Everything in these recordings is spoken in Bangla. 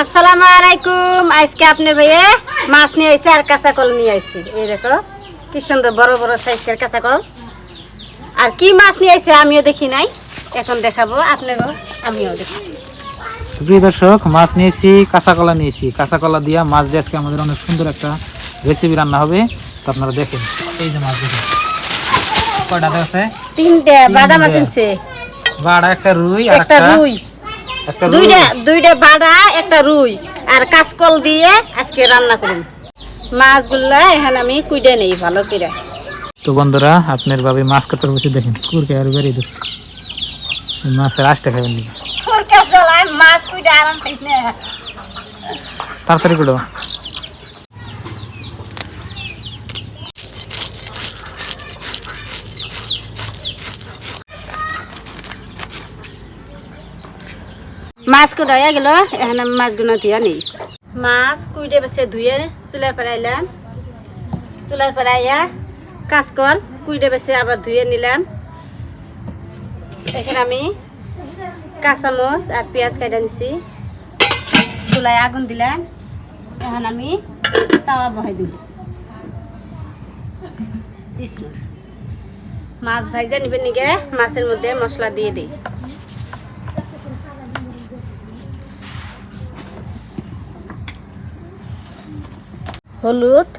আসসালামু আলাইকুম। আজকে আপনার ভাইয়ে মাছ নিয়ে আইছে আর কাঁচা কল নিয়ে আইছে। এই দেখো কি সুন্দর বড় বড় সাইজের কাঁচা কল। আর কি মাছ নিয়ে আইছে আমিও দেখি নাই, এখন দেখাবো আপনাকে, আমিও দেখি। প্রিয় দর্শক, মাছ নিয়েছি, কাঁচা কলা নিয়েছি। কাঁচা কলা দিয়া মাছ দিয়ে আজকে আমাদের অনেক সুন্দর একটা রেসিপি রান্না হবে, তো আপনারা দেখেন। এই যে মাছ দেখেন কয়টা আছে, তিনটে বাটা মাছ আনছে। বাড়া একটা রুই আর একটা রুই, দুইটা বাটা একটা রুই আর কাঁচকল দিয়ে আজকে রান্না করুন। মাছগুলা এখানে আমি কুইডে নেই ভালো করে। তো বন্ধুরা, আপনার ভাবে মাছ কাটার বসে দেখেন কুরকে আর বেরিয়ে দিচ্ছে। মাছের আশটা খাবেন নাকি? মাছ কুইডে আরাম পাই না, তাড়াতাড়ি করো। মাছ কুড়া হয়ে গেল, এখন আমি মাছগুলো ধুয়ে নিই। মাছ কুইডে বেছে ধুয়ে চুলার পরাইলাম, চুলার পরাইয়া কাঁচকল কুইডে বেছে আবার ধুয়ে নিলাম। এখানে আমি কাঁচামচ আর পেঁয়াজ কাটা নিছি, চুলায় আগুন দিলাম। এখন আমি তাওয়া বহাই দিব। মাছ ভাইজা নিবেন নিগে মাছের মধ্যে মশলা দিয়ে দিই। হলুদ,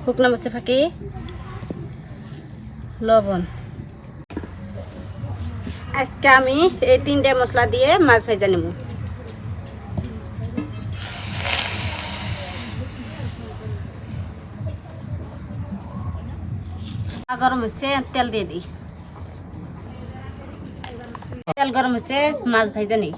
শুকনো মরিচের ফাঁকি, লবণ। আজকে আমি এই তিনটে মশলা দিয়ে মাছ ভেজে নেব। গরম হচ্ছে, তেল দিয়ে দিই। তেল গরম হচ্ছে, মাছ ভেজে নিই।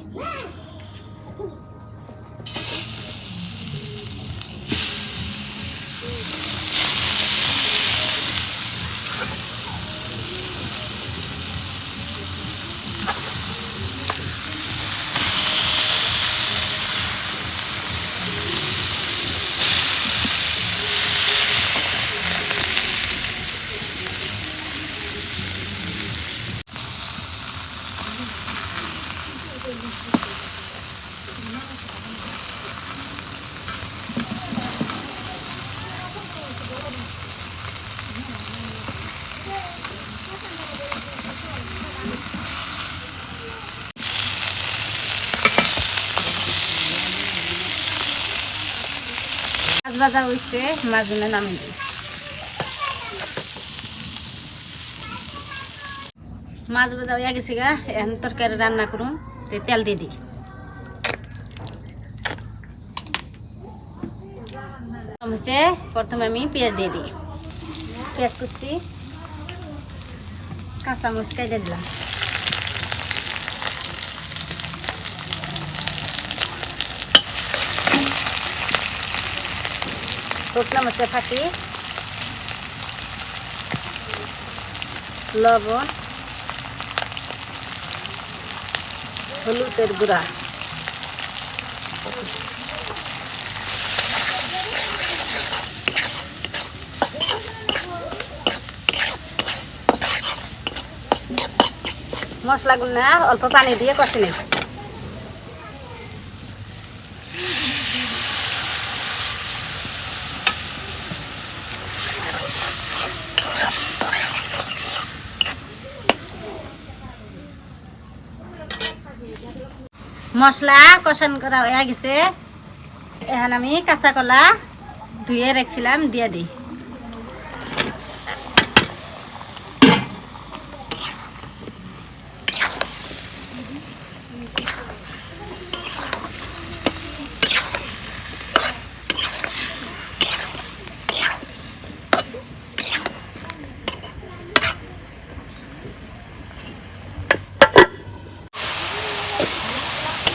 মাছ ভাজা হয়েছে, মাছগুলো নামিয়ে দিই। মাছ ভাজা হয়ে গেছে গা, এখন তরকারি রান্না করুন। তেল দিয়ে দিই। প্রথমে আমি পেঁয়াজ দিয়ে দিই। পেঁয়াজ কুচি, কাঁচামরিচ কেটে দিলাম। শুকনো মরিচের ফাঁকি, লবণ, হলুদের গুঁড়া, মশলাগুলো অল্প পানি দিয়ে কষে নেব। মশলা কষান করা হয়ে গেছে, এখন আমি কাঁচা কলা ধুয়ে রেখেছিলাম দিয়ে দিই।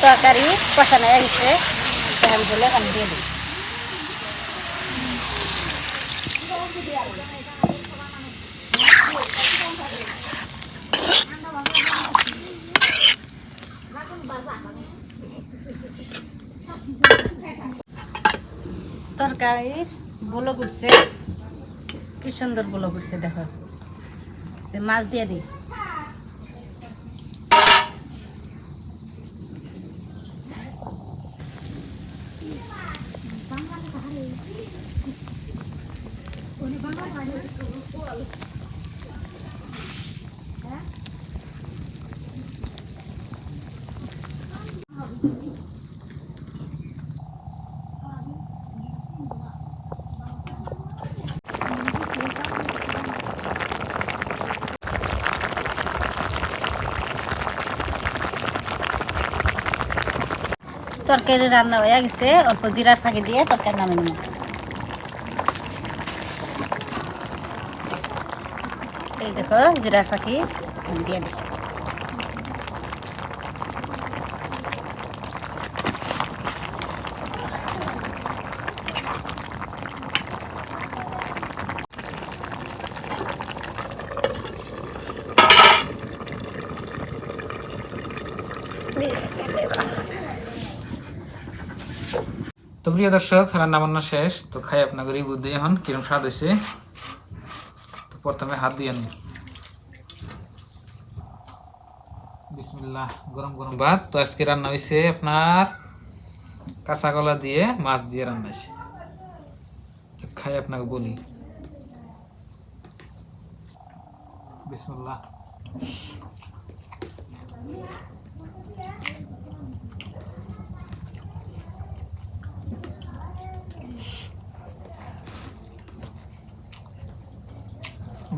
তরকারি কষানো হয়ে গেছে, এখন ঝোলে পানি দিয়ে দিই। তরকারির বলো উঠছে, কি সুন্দর বলো উঠছে দেখো। মাছ দিয়ে দিই। তরকারি রান্না হয়ে গেছে, অল্প জিরার ফাঁকি দিয়ে তরকারি নামে নেব। এই দেখো জিরার ফাঁকি দিয়ে দিই। তো প্রিয় দর্শক, রান্না বান্না শেষ। তো খাই আপনাদের এই বুদ্ধি এখন কিরম স্বাদ হয়েছে। তো প্রথমে হাত দিয়ে নিই। বিসমিল্লাহ। গরম গরম ভাত। তো আজকে রান্না হয়েছে আপনার কাঁচা কলা দিয়ে মাছ দিয়ে রান্না হয়েছে। তো খাই আপনাকে বলি। বিসমিল্লাহ।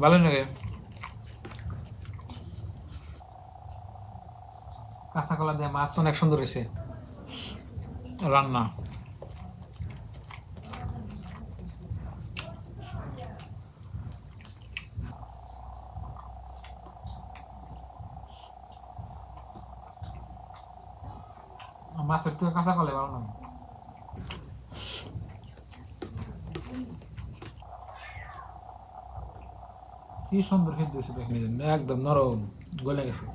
ভালো লাগে। কাঁচা কলা দিয়ে মাছ অনেক সুন্দর হয়েছে রান্না। মাছের থেকে কাঁচা কলা ভালো লাগে। কি সুন্দর খেতে হয়েছে দেখেন, একদম নরম গলে গেছে।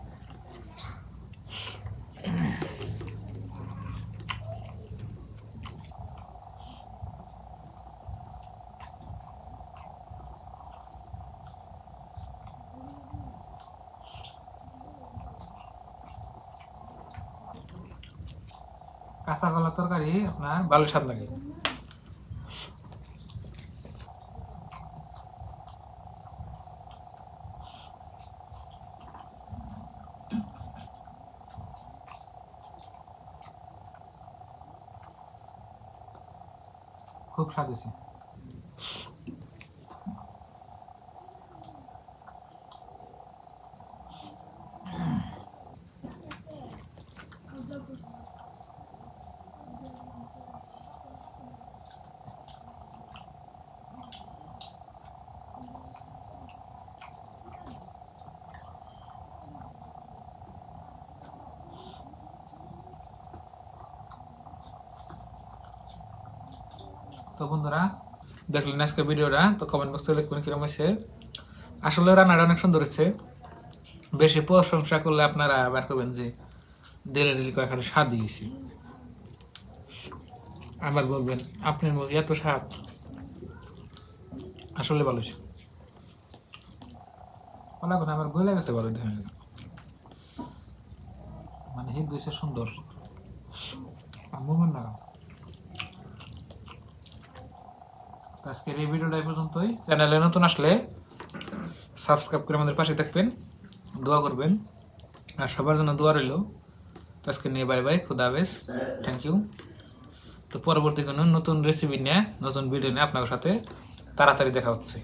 কাঁচা কলার তরকারি আপনার ভালো স্বাদ লাগে। খুব স্বাদ হয়েছে। তো বন্ধুরা, দেখলেন আজকে ভিডিওটা। তো কমেন্ট বক্সে লিখবেন কিরকম হয়েছে। আসলে রান্নাটা অনেক সুন্দর হচ্ছে। বেশি প্রশংসা করলে আপনারা আবার করবেন যে ডেলি ডেলি কয়েকটা স্বাদ দিয়েছি। আবার বলবেন আপনার মুখে এত স্বাদ। আসলে ভালো হয়েছে। আমার গলে গেছে ভালো দেখেন, মানে হিট দিয়েছে সুন্দর। মুভমেন্ট না। আজকের এই ভিডিওটা এই পর্যন্তই। চ্যানেলে নতুন আসলে সাবস্ক্রাইব করে আমাদের পাশে থাকবেন, দোয়া করবেন, আর সবার জন্য দোয়া রইল। আজকে নিয়ে বাই বাই, খুদা হাফেজ, থ্যাংক ইউ। তো পরবর্তী কোনো নতুন রেসিপি নিয়ে, নতুন ভিডিও নিয়ে আপনাদের সাথে তাড়াতাড়ি দেখা হচ্ছে।